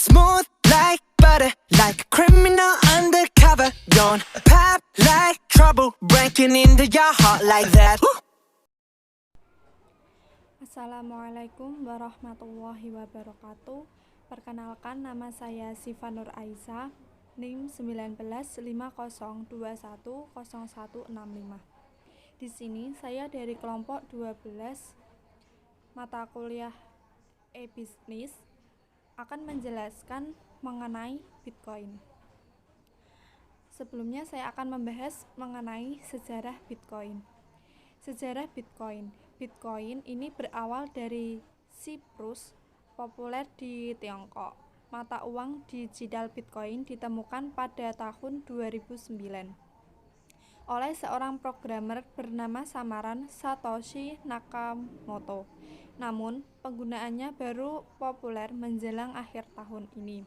Smooth like butter, like a criminal undercover. Don't pop like trouble, breaking into your heart like that. Assalamualaikum warahmatullahi wabarakatuh. Perkenalkan, nama saya Siva Nur Aisyah, NIM 1950210165. Di sini saya dari kelompok 12 mata kuliah e-bisnis akan menjelaskan mengenai Bitcoin. Sebelumnya saya akan membahas mengenai sejarah Bitcoin. Sejarah Bitcoin. Bitcoin ini berawal dari Siprus, populer di Tiongkok. Mata uang digital Bitcoin ditemukan pada tahun 2009 oleh seorang programmer bernama samaran Satoshi Nakamoto. Namun, penggunaannya baru populer menjelang akhir tahun ini.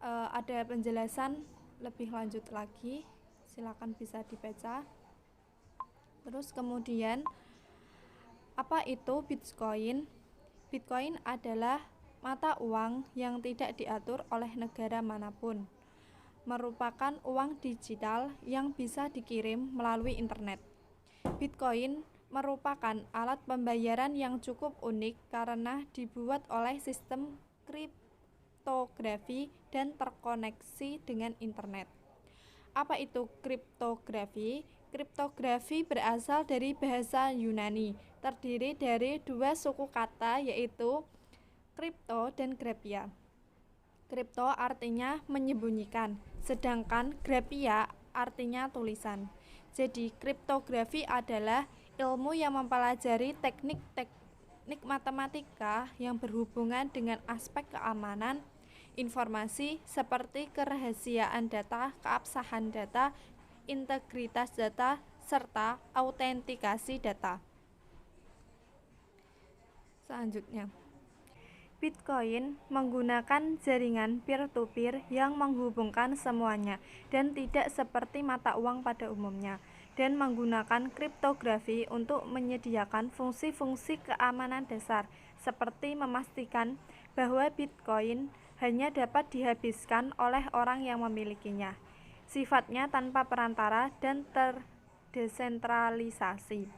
Ada penjelasan lebih lanjut lagi, silakan bisa dibaca. Terus kemudian, apa itu Bitcoin? Bitcoin adalah mata uang yang tidak diatur oleh negara manapun. Merupakan uang digital yang bisa dikirim melalui internet. Bitcoin merupakan alat pembayaran yang cukup unik karena dibuat oleh sistem kriptografi dan terkoneksi dengan internet. Apa itu kriptografi? Kriptografi berasal dari bahasa Yunani, terdiri dari dua suku kata yaitu kripto dan grafia. Kripto artinya menyembunyikan, sedangkan grafia artinya tulisan. Jadi kriptografi adalah ilmu yang mempelajari teknik matematika yang berhubungan dengan aspek keamanan informasi seperti kerahasiaan data, keabsahan data, integritas data, serta autentikasi data. Selanjutnya, Bitcoin menggunakan jaringan peer-to-peer yang menghubungkan semuanya dan tidak seperti mata uang pada umumnya, dan menggunakan kriptografi untuk menyediakan fungsi-fungsi keamanan dasar seperti memastikan bahwa Bitcoin hanya dapat dihabiskan oleh orang yang memilikinya. Sifatnya tanpa perantara dan terdesentralisasi.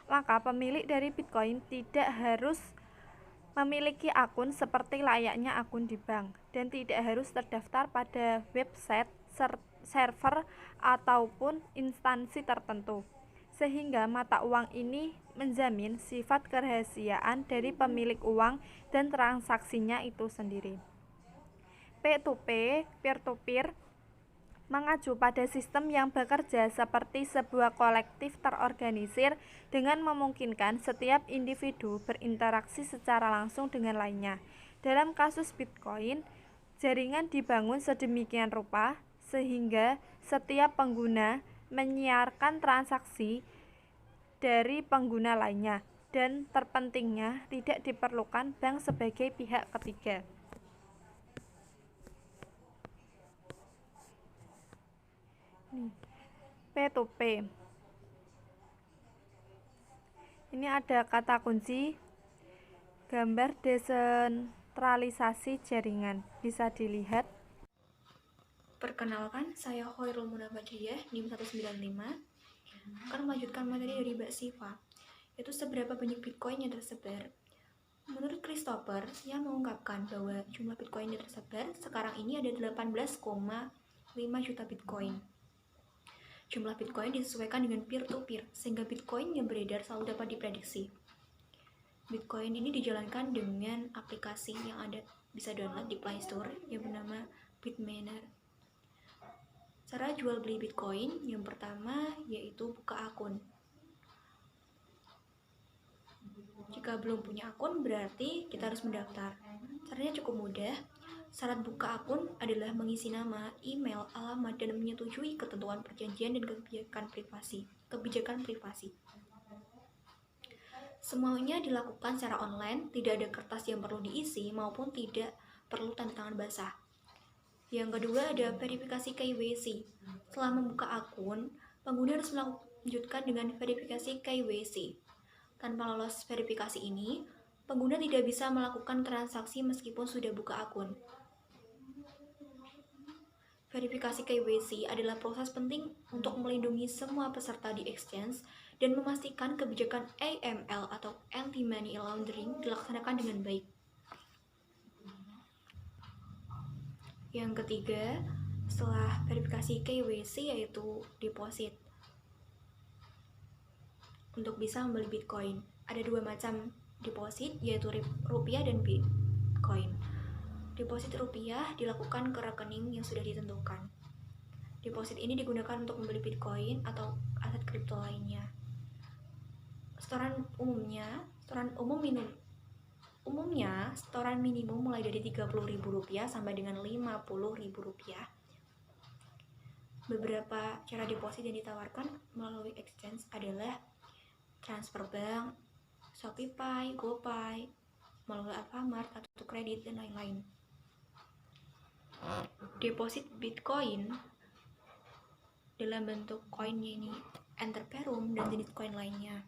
Maka pemilik dari Bitcoin tidak harus memiliki akun seperti layaknya akun di bank dan tidak harus terdaftar pada website, server, ataupun instansi tertentu. Sehingga mata uang ini menjamin sifat kerahasiaan dari pemilik uang dan transaksinya itu sendiri. P2P, peer-to-peer, mengacu pada sistem yang bekerja seperti sebuah kolektif terorganisir dengan memungkinkan setiap individu berinteraksi secara langsung dengan lainnya. Dalam kasus Bitcoin, jaringan dibangun sedemikian rupa sehingga setiap pengguna menyiarkan transaksi dari pengguna lainnya, dan terpentingnya tidak diperlukan bank sebagai pihak ketiga. P2P. Ini ada kata kunci gambar desentralisasi jaringan. Bisa dilihat. Perkenalkan, saya Khairul Munabajiyah, NIM 195, akan melanjutkan materi dari Mbak Siva, yaitu seberapa banyak Bitcoin yang tersebar. Menurut Christopher, yang mengungkapkan bahwa jumlah Bitcoin yang tersebar sekarang ini ada 18,5 juta Bitcoin. Jumlah Bitcoin disesuaikan dengan peer-to-peer, sehingga Bitcoin yang beredar selalu dapat diprediksi. Bitcoin ini dijalankan dengan aplikasi yang ada bisa download di Play Store yang bernama Bitminer. Cara jual beli Bitcoin yang pertama yaitu buka akun. Jika belum punya akun berarti kita harus mendaftar. Caranya cukup mudah. Syarat buka akun adalah mengisi nama, email, alamat, dan menyetujui ketentuan perjanjian dan kebijakan privasi. Semuanya dilakukan secara online, tidak ada kertas yang perlu diisi maupun tidak perlu tanda tangan basah. Yang kedua ada verifikasi KYC. Setelah membuka akun, pengguna harus melanjutkan dengan verifikasi KYC. Tanpa lolos verifikasi ini, pengguna tidak bisa melakukan transaksi meskipun sudah buka akun. Verifikasi KYC adalah proses penting untuk melindungi semua peserta di exchange dan memastikan kebijakan AML atau Anti-Money Laundering dilaksanakan dengan baik. Yang ketiga, setelah verifikasi KYC yaitu deposit. Untuk bisa membeli Bitcoin, ada dua macam deposit yaitu rupiah dan Bitcoin. Deposit rupiah dilakukan ke rekening yang sudah ditentukan. Deposit ini digunakan untuk membeli Bitcoin atau aset kripto lainnya. Setoran minimum mulai dari Rp30.000 sampai dengan Rp50.000. Beberapa cara deposit yang ditawarkan melalui exchange adalah transfer bank, Shopify, GoPay, melalui Alfamart, kartu kredit, dan lain-lain. Deposit Bitcoin dalam bentuk koinnya ini Ethereum dan jenis koin lainnya.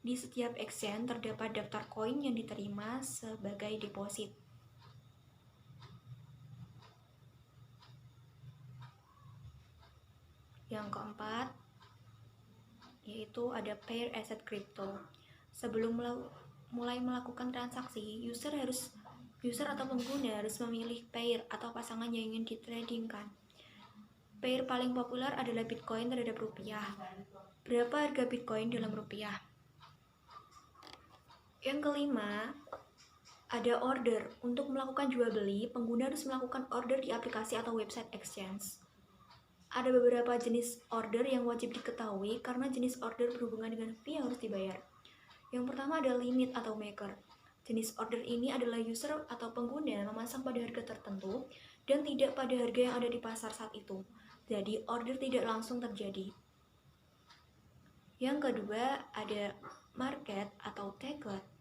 Di setiap exchange terdapat daftar koin yang diterima sebagai deposit. Yang keempat, yaitu ada pair asset crypto. Sebelum mulai melakukan transaksi, user atau pengguna harus memilih pair atau pasangan yang ingin ditradingkan. Pair paling populer adalah Bitcoin terhadap rupiah. Berapa harga Bitcoin dalam rupiah? Yang kelima, ada order. Untuk melakukan jual beli, pengguna harus melakukan order di aplikasi atau website exchange. Ada beberapa jenis order yang wajib diketahui karena jenis order berhubungan dengan fee yang harus dibayar. Yang pertama ada limit atau maker. Jenis order ini adalah user atau pengguna memasang pada harga tertentu dan tidak pada harga yang ada di pasar saat itu. Jadi order tidak langsung terjadi. Yang kedua ada market atau taker.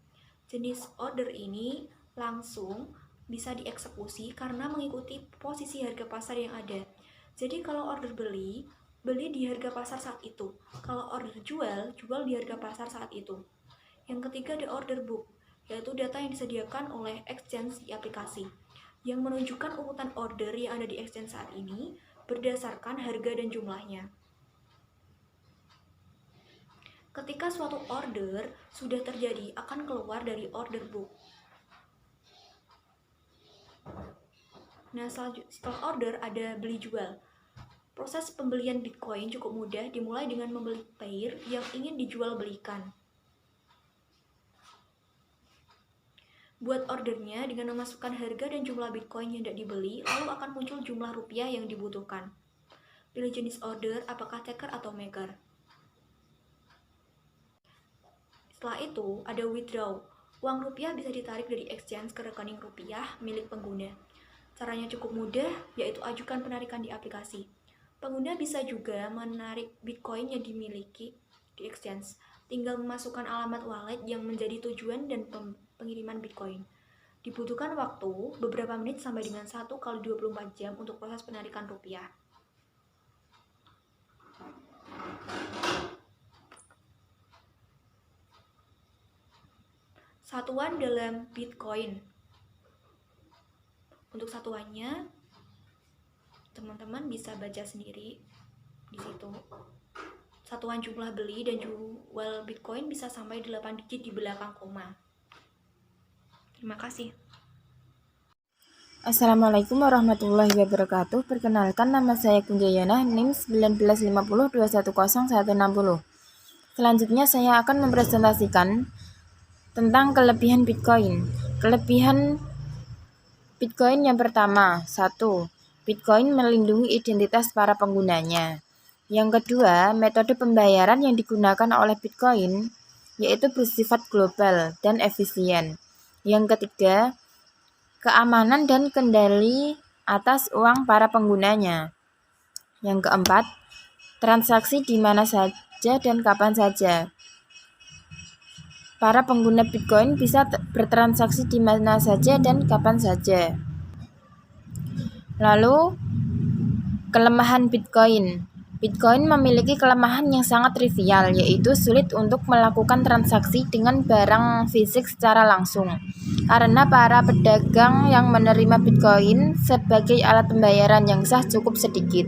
Jenis order ini langsung bisa dieksekusi karena mengikuti posisi harga pasar yang ada. Jadi kalau order beli di harga pasar saat itu. Kalau order jual di harga pasar saat itu. Yang ketiga ada order book, yaitu data yang disediakan oleh exchange di aplikasi, yang menunjukkan urutan order yang ada di exchange saat ini berdasarkan harga dan jumlahnya. Ketika suatu order sudah terjadi, akan keluar dari order book. Nah, setelah order ada beli jual. Proses pembelian Bitcoin cukup mudah, dimulai dengan membeli pair yang ingin dijual belikan. Buat ordernya dengan memasukkan harga dan jumlah Bitcoin yang tidak dibeli, lalu akan muncul jumlah rupiah yang dibutuhkan. Pilih jenis order, apakah taker atau maker. Setelah itu, ada withdraw. Uang rupiah bisa ditarik dari exchange ke rekening rupiah milik pengguna. Caranya cukup mudah, yaitu ajukan penarikan di aplikasi. Pengguna bisa juga menarik Bitcoin yang dimiliki di exchange. Tinggal memasukkan alamat wallet yang menjadi tujuan dan pengiriman Bitcoin. Dibutuhkan waktu beberapa menit sampai dengan 1 kali 24 jam untuk proses penarikan rupiah. Satuan dalam Bitcoin. Untuk satuannya, teman-teman bisa baca sendiri di situ. Satuan jumlah beli dan jual Bitcoin bisa sampai 8 digit di belakang koma. Terima kasih. Assalamualaikum warahmatullahi wabarakatuh. Perkenalkan, nama saya Kunjayana, NIM 19502101060. Selanjutnya saya akan mempresentasikan tentang kelebihan Bitcoin. Kelebihan Bitcoin yang pertama, 1. Bitcoin melindungi identitas para penggunanya. Yang kedua, metode pembayaran yang digunakan oleh Bitcoin yaitu bersifat global dan efisien. Yang ketiga, keamanan dan kendali atas uang para penggunanya. Yang keempat, transaksi di mana saja dan kapan saja. Para pengguna Bitcoin bisa bertransaksi di mana saja dan kapan saja. Lalu, kelemahan Bitcoin. Bitcoin memiliki kelemahan yang sangat trivial, yaitu sulit untuk melakukan transaksi dengan barang fisik secara langsung. Karena para pedagang yang menerima Bitcoin sebagai alat pembayaran yang sah cukup sedikit.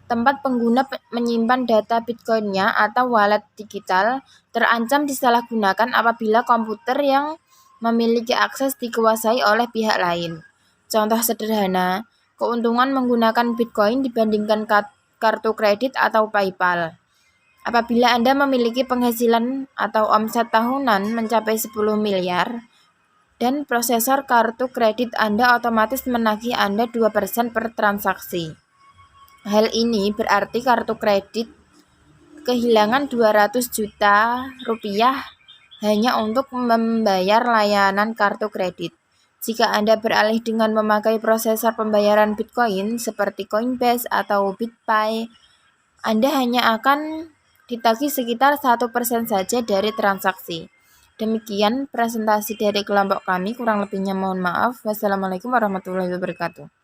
Tempat pengguna menyimpan data Bitcoin-nya atau wallet digital terancam disalahgunakan apabila komputer yang memiliki akses dikuasai oleh pihak lain. Contoh sederhana, keuntungan menggunakan Bitcoin dibandingkan kartu kredit atau PayPal. Apabila Anda memiliki penghasilan atau omset tahunan mencapai 10 miliar, dan prosesor kartu kredit Anda otomatis menagih Anda 2% per transaksi. Hal ini berarti kartu kredit kehilangan 200 juta rupiah hanya untuk membayar layanan kartu kredit. Jika Anda beralih dengan memakai prosesor pembayaran Bitcoin seperti Coinbase atau BitPay, Anda hanya akan ditagih sekitar 1% saja dari transaksi. Demikian presentasi dari kelompok kami, kurang lebihnya mohon maaf. Wassalamualaikum warahmatullahi wabarakatuh.